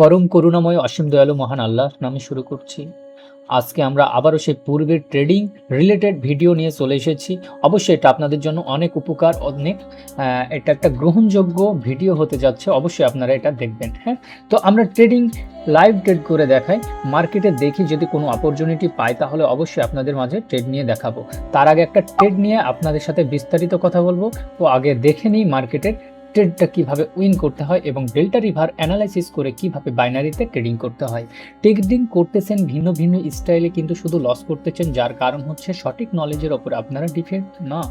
পরম করুণাময় অসীম দয়ালু মহান আল্লাহর নামে শুরু করছি। আজকে আমরা আবারও সেই পূর্বের ট্রেডিং রিলেটেড ভিডিও নিয়ে চলে এসেছি। অবশ্যই এটা আপনাদের জন্য অনেক উপকার, অনেক এটা একটা গ্রহণযোগ্য ভিডিও হতে যাচ্ছে। অবশ্যই আপনারা এটা দেখবেন, হ্যাঁ? তো আমরা ট্রেডিং লাইভ ট্রেড করে দেখাই। মার্কেটে দেখি যদি কোনো অপরচুনিটি পাই তাহলে অবশ্যই আপনাদের মাঝে ট্রেড নিয়ে দেখাবো। তার আগে একটা ট্রেড নিয়ে আপনাদের সাথে বিস্তারিত কথা বলবো। তো আগে দেখে নিই মার্কেটের ট্রেডটা কিভাবে উইন করতে হয় এবং ডেল্টা রিভার অ্যানালাইসিস করে কিভাবে বাইনারিতে ট্রেডিং করতে হয়। ট্রেডিং করতেছেন ভিন্ন ভিন্ন স্টাইলে, কিন্তু শুধু লস করতেছেন, যার কারণ হচ্ছে সঠিক নলেজের ওপরে আপনারা ডিপেন্ড না।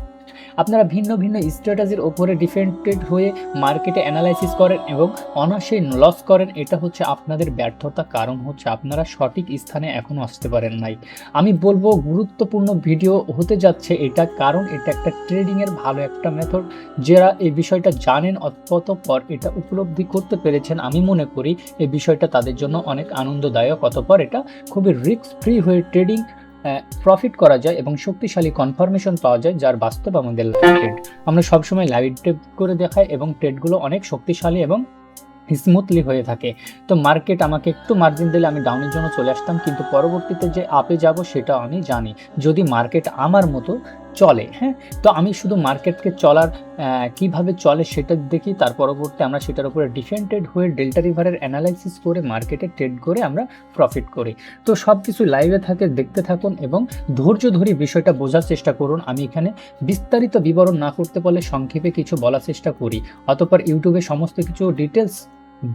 আপনারা ভিন্ন ভিন্ন স্ট্র্যাটেজির ওপরে ডিপেন্ডেড হয়ে মার্কেটে অ্যানালাইসিস করেন এবং অনায়াসে লস করেন। এটা হচ্ছে আপনাদের ব্যর্থতা, কারণ হচ্ছে আপনারা সঠিক স্থানে এখনও আসতে পারেন নাই। আমি বলবো গুরুত্বপূর্ণ ভিডিও হতে যাচ্ছে এটা, কারণ এটা একটা ট্রেডিংয়ের ভালো একটা মেথড। যারা এই বিষয়টা জানেন অতঃপর এটা উপলব্ধি করতে পেরেছেন, আমি মনে করি এই বিষয়টা তাদের জন্য অনেক আনন্দদায়ক। অতঃপর এটা খুবই রিস্ক ফ্রি হয়ে ট্রেডিং প্রফিট করা যায় এবং শক্তিশালী কনফার্মেশন পাওয়া যায়, যার বাস্তব আমাদের লাইভ ট্রেড। আমরা সবসময় লাইভ ট্রেড করে দেখাই এবং ট্রেডগুলো অনেক শক্তিশালী এবং স্মুথলি হয়ে থাকে। তো মার্কেট আমাকে একটু মার্জিন দিলে আমি ডাউনের জন্য চলে আসতাম, কিন্তু পরবর্তীতে যে আপে যাব সেটা আমি জানি, যদি মার্কেট আমার মতো চলে। হ্যাঁ, তো আমি শুধু মার্কেটকে চলার কিভাবে চলে সেটা দেখি, তার পরবর্তী আমরা সেটার উপরে ডিফেন্ডেড হয়ে ডেল্টা রিভারের অ্যানালাইসিস করে মার্কেটে ট্রেড করে আমরা প্রফিট করি। তো সব কিছু লাইভে থাকে, দেখতে থাকুন এবং ধৈর্য ধরে বিষয়টা বোঝার চেষ্টা করুন। আমি এখানে বিস্তারিত বিবরণ না করতে পারলে সংক্ষেপে কিছু বলার চেষ্টা করি। অতঃপর ইউটিউবে সমস্ত কিছু ডিটেলস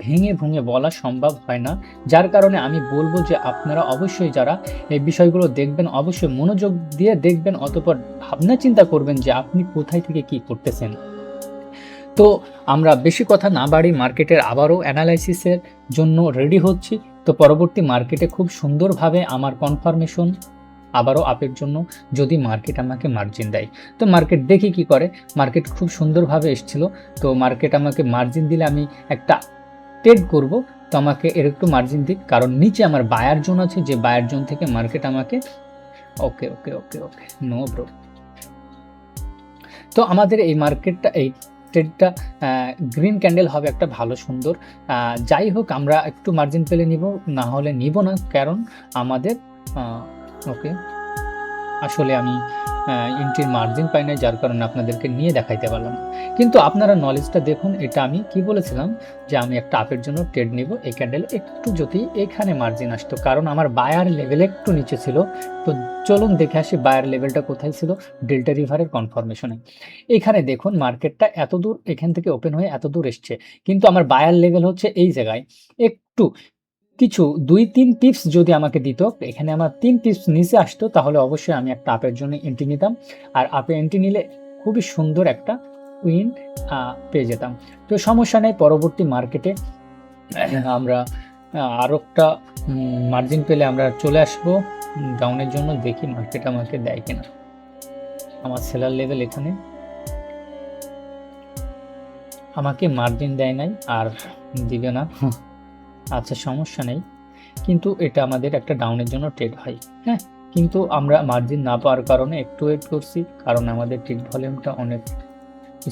ভেঙে ভেঙে বলা সম্ভব হয় না, যার কারণে আমি বলবো যে আপনারা অবশ্যই যারা এই বিষয়গুলো দেখবেন অবশ্যই মনোযোগ দিয়ে দেখবেন, অতঃপর ভাবনা চিন্তা করবেন যে আপনি কোথায় থেকে কি করতেছেন। তো আমরা বেশি কথা না বাড়ি মার্কেটের আবারও অ্যানালাইসিসের জন্য রেডি হচ্ছি। তো পরবর্তী মার্কেটে খুব সুন্দরভাবে আমার কনফার্মেশন আবারও আপের জন্য, যদি মার্কেট আমাকে মার্জিন দেয়। তো মার্কেট দেখি কি করে। মার্কেট খুব সুন্দরভাবে এসেছিল, তো মার্কেট আমাকে মার্জিন দিলে আমি একটা ট্রেড করব। তো আমাকে এর একটু মার্জিন দিক, কারণ নিচে আমার বায়ার জোন আছে, যে বায়ার জোন থেকে মার্কেট আমাকে ওকে ওকে ওকে ওকে নো ব্রো। তো আমাদের এই মার্কেটটা, এই ট্রেডটা গ্রিন ক্যান্ডেল হবে একটা ভালো সুন্দর। যাই হোক, আমরা একটু মার্জিন পেলে নিব, না হলে নিব না, কারণ আমাদের ওকে আসলে আমি এন্ট্রির মার্জিন পাই নাই, যার কারণে আপনাদেরকে নিয়ে দেখাইতে পারলাম না। কিন্তু আপনারা নলেজটা দেখুন, এটা আমি কি বলেছিলাম যে আমি একটা আপের জন্য ট্রেড নিব। এই ক্যান্ডেল একটু যদি এখানে মার্জিন আসতো, কারণ আমার বায়ার লেভেল একটু নিচে ছিল। তো চলুন দেখে আসি বায়ার লেভেলটা কোথায় ছিল, ডেল্টা রিভারের কনফার্মেশনে। এখানে দেখুন মার্কেটটা এত দূর এখান থেকে ওপেন হয়ে এত দূর এসছে, কিন্তু আমার বায়ার লেভেল হচ্ছে এই জায়গায়। একটু কিছু ২-৩ টিপস যদি আমাকে দিত, এখানে আমার ৩ টিপস নিচে আসতো, তাহলে অবশ্যই আমি একটা আপের জন্য এন্ট্রি নিতাম। আর আপে এন্ট্রি নিলে খুবই সুন্দর একটা উইন পেয়ে যেতাম। তো সমস্যা নেই, পরবর্তী মার্কেটে আমরা আরও একটা মার্জিন পেলে আমরা চলে আসবো ডাউনের জন্য। দেখি মার্কেট আমাকে দেয় কিনা। আমার সেলার লেভেল এখানে আমাকে মার্জিন দেয় নাই, আর দিবে না। আচ্ছা, সমস্যা নেই, কিন্তু এটা আমাদের একটা ডাউনের জন্য ট্রেড হয়। হ্যাঁ, কিন্তু আমরা মার্জিন না পাওয়ার কারণে একটু ওয়েট করছি, কারণ আমাদের ট্রেড ভলিউমটা অনেক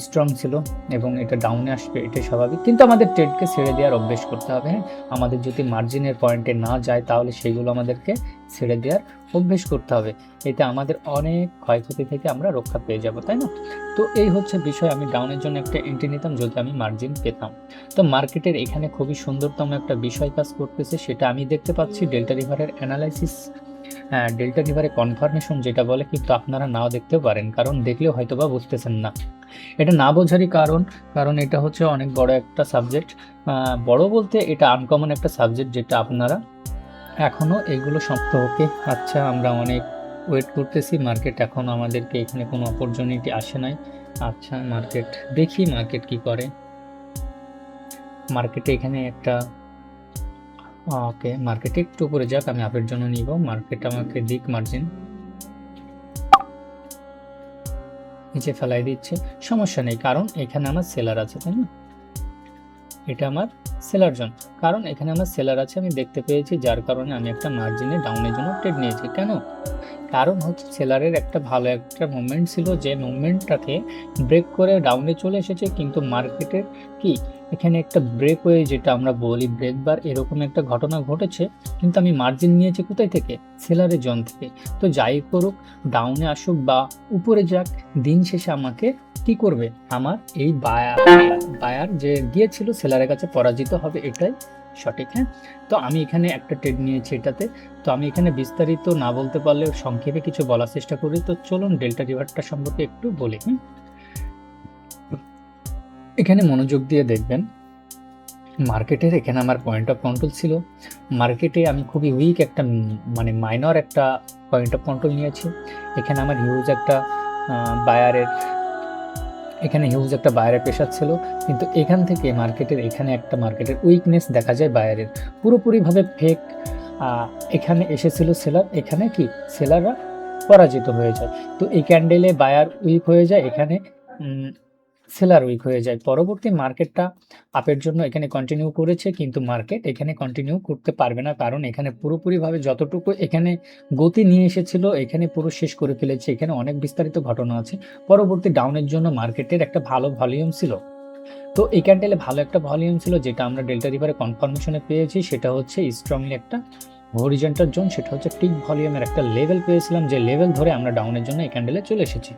স্ট্রং ছিল এবং এটা ডাউনে আসবে, এটাই স্বাভাবিক। কিন্তু আমাদের ট্রেডকে ছেড়ে দেওয়ার অভ্যেস করতে হবে। হ্যাঁ, আমাদের যদি মার্জিনের পয়েন্টে না যায় তাহলে সেগুলো আমাদেরকে ছেড়ে দেওয়ার অভ্যেস করতে হবে। এতে আমাদের অনেক ক্ষয়ক্ষতি থেকে আমরা রক্ষা পেয়ে যাব, তাই না? তো এই হচ্ছে বিষয়। আমি ডাউনের জন্য একটা এন্ট্রি নিতাম যদি আমি মার্জিন পেতাম। তো মার্কেটের এখানে খুবই সুন্দরতম একটা বিষয় কাজ করতেছে, সেটা আমি দেখতে পাচ্ছি ডেল্টা রিভারের অ্যানালাইসিস, ডেল্টা রিভারের কনফার্মেশন যেটা বলে, কিন্তু আপনারা নাও দেখতেও পারেন, কারণ দেখলেও হয়তো বা বুঝতেছেন না। এটা না বোঝারই কারণ এটা হচ্ছে অনেক বড় একটা সাবজেক্ট। বড় বলতে এটা আনকমন একটা সাবজেক্ট, যেটা আপনারা এখনও এগুলো ওকে। আচ্ছা, আমরা অনেক ওয়েট করতেছি, মার্কেট এখন আমাদেরকে এখানে কোনো অপরচুনিটি আসে নাই। আচ্ছা, মার্কেট দেখি মার্কেট কি করে। মার্কেটে এখানে একটা ওকে, মার্কেটে একটু উপরে যাক, আমি আপের জন্য নিব। মার্কেট আমাকে দিক মার্জিন, নিচে ফেলাই দিচ্ছে, সমস্যা নেই, কারণ এখানে আমার সেলার আছে, তাই না? এটা আমার সেলার জোন, কারণ এখানে আমার সেলার আছে আমি দেখতে পেয়েছি, যার কারণে আমি একটা মার্জিনে ডাউনের জন্য ট্রেড নিয়েছি। কেন? কারণ হচ্ছে সেলারের একটা ভালো একটা মুভমেন্ট ছিল, যে মুভমেন্টটাকে ব্রেক করে ডাউনে চলে এসেছে, কিন্তু মার্কেটের কি এখানে একটা ব্রেক হয়ে, যেটা আমরা বলি ব্রেক বার, এরকম একটা ঘটনা ঘটেছে, কিন্তু আমি মার্জিন নিয়েছি কোথায় থেকে? সেলারের জোন থেকে। তো যাই করুক, ডাউনে আসুক বা উপরে যাক, দিন শেষে আমাকে কি করবে? আমার এই বায়ার যে গিয়েছিল সেলারের কাছে পরাজিত হবে, এটাই সঠিক। হ্যাঁ, তো আমি এখানে একটা ট্রেড নিয়েছি এটাতে। তো আমি এখানে বিস্তারিত না বলতে পারলেও সংক্ষেপে কিছু বলার চেষ্টা করি। তো চলুন ডেল্টা রিভারটা সম্পর্কে একটু বলি। এখানে মনোযোগ দিয়ে দেখবেন, মার্কেটের এখানে আমার পয়েন্ট অফ কন্ট্রোল ছিল। মার্কেটে আমি খুবই উইক একটা মানে মাইনর একটা পয়েন্ট অফ কন্ট্রোল নিয়েছি। এখানে আমার হিউজ একটা বায়ারের প্রেশার ছিল, কিন্তু এখান থেকে মার্কেটের মার্কেটের উইকনেস দেখা যায় বায়ারের, পুরোপুরিভাবে ফেক। এখানে এসেছিল সেলার, এখানে কি সেলাররা পরাজিত হয়ে যায়। তো এই ক্যান্ডেলে বায়ার উইক হয়ে যায়, এখানে সেলার উইক হয়ে যায়। পরবর্তী মার্কেটটা আপের জন্য এখানে কন্টিনিউ করেছে, কিন্তু মার্কেট এখানে কন্টিনিউ করতে পারবে না, কারণ এখানে পুরোপুরিভাবে যতটুকু এখানে গতি নিয়ে এসেছিল এখানে পুরো শেষ করে ফেলেছে। এখানে অনেক বিস্তারিত ঘটনা আছে। পরবর্তী ডাউনের জন্য মার্কেটের একটা ভালো ভলিউম ছিল। তো এই ক্যান্ডেলে ভালো একটা ভলিউম ছিল, যেটা আমরা ডেল্টা রিভারে কনফার্মেশনে পেয়েছি, সেটা হচ্ছে স্ট্রংলি একটা হরিজন্টাল জোন, সেটা হচ্ছে টিক ভলিউমের একটা লেভেল পেয়েছিলাম, যে লেভেল ধরে আমরা ডাউনের জন্য এই ক্যান্ডেলে চলে এসেছি।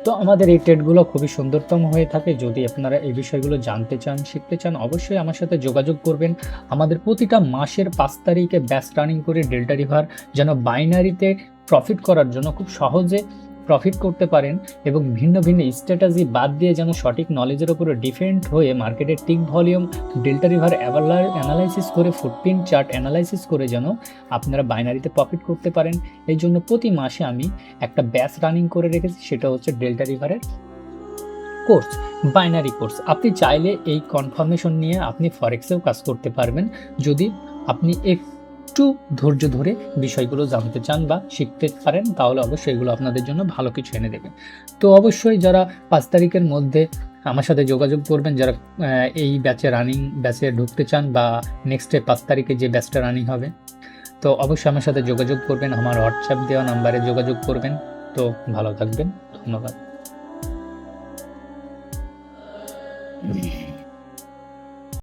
তো আমাদের এই ট্রেডগুলো খুবই সুন্দরতম হয়ে থাকে। যদি আপনারা এই বিষয়গুলো জানতে চান, শিখতে চান, অবশ্যই আমার সাথে যোগাযোগ করবেন। আমাদের প্রতিটা মাসের 5 তারিখে ব্যাচ রানিং করে ডেল্টা রিভার যেন বাইনারিতে প্রফিট করার জন্য খুব সহজে প্রফিট করতে পারেন, এবং ভিন্ন ভিন্ন স্ট্র্যাটেজি বাদ দিয়ে যেন সঠিক নলেজের উপরে ডিপেন্ড হয়ে মার্কেটের tick volume, delta river analysis করে, ফুটপ্রিন্ট চার্ট অ্যানালাইসিস করে যেন আপনারা বাইনারিতে প্রফিট করতে পারেন। এই জন্য প্রতি মাসে আমি একটা ব্যাচ রানিং করে রেখেছি, সেটা হচ্ছে ডেল্টা রিভারের কোর্স, বাইনারি কোর্স। আপনি চাইলে এই কনফার্মেশন নিয়ে আপনি ফরেক্সেও কাজ করতে পারবেন, যদি আপনি একটু ধৈর্য ধরে বিষয়গুলো জানতে চান বা শিখতে পারেন, তাহলে অবশ্যই এগুলো আপনাদের জন্য ভালো কিছু এনে দেবে। তো অবশ্যই যারা 5 তারিখের মধ্যে আমার সাথে যোগাযোগ করবেন, যারা এই ব্যাচে ঢুকতে চান, বা নেক্সটে 5 তারিখে যে ব্যাচটা রানিং হবে, তো অবশ্যই আমার সাথে যোগাযোগ করবেন, আমার হোয়াটসঅ্যাপ দেওয়া নাম্বারে যোগাযোগ করবেন। তো ভালো থাকবেন, ধন্যবাদ।